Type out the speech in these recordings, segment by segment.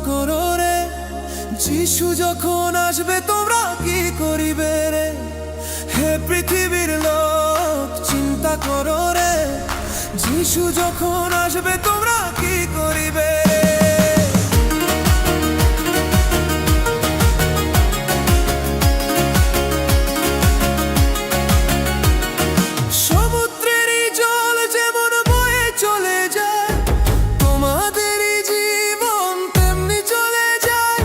করো রে, যিশু যখন আসবে তোমরা কি করিবে রে? হে পৃথিবীর লোক চিন্তা করো রে, যিশু যখন আসবে তোমরা কি করিবে রে? সমুদ্রেরই জল যেমন বয়ে চলে যায়, তোমাদেরই জীবন তেমনি চলে যায়।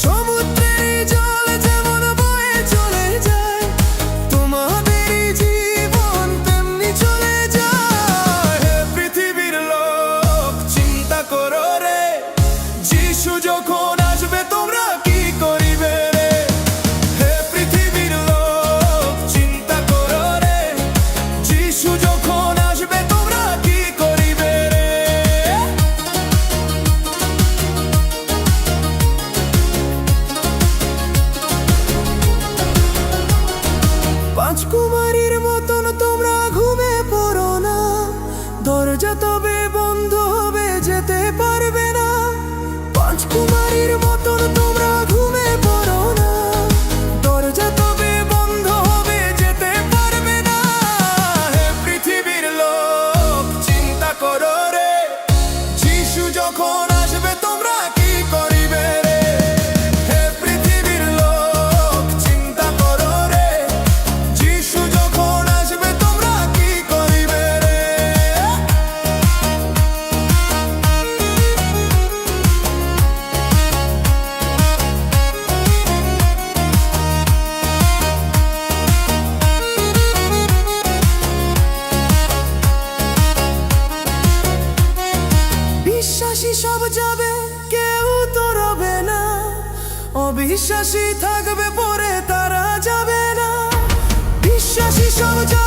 সমুদ্রেরই জল যেমন বয়ে চলে যায়, তোমাদেরই জীবন তেমনি চলে যায়। হে পৃথিবীর লোক চিন্তা করো রে, যিশু যখন আসবে তোমরা কি করিবে রে? হে পৃথিবীর লোক চিন্তা করো রে, যিশু যখন আসবে তোমরা কি করিবে রে? পাঁচ কুমারীর মতন তোমরা ঘুমে পড়ো না, দরজা তবে বন্ধ হবে, যেতে পারবে না। পাঁচ কুমারীর মতন তোমরা ঘুমে পড়ো না, দরজা তবে বন্ধ হবে, যেতে পারবে না। হে পৃথিবীর লোক চিন্তা করো রে, যিশু যখন আসবে তোমরা কি করিবে রে? হে পৃথিবীর লোক চিন্তা করো রে, যিশু যখন আসবে তোমরা কি করিবে রে? বিশ্বাসী সব যাবে, কেউ তো রবে না। অবিশ্বাসী থাকবে পরে, তারা যাবে না। বিশ্বাসী সব যাবে।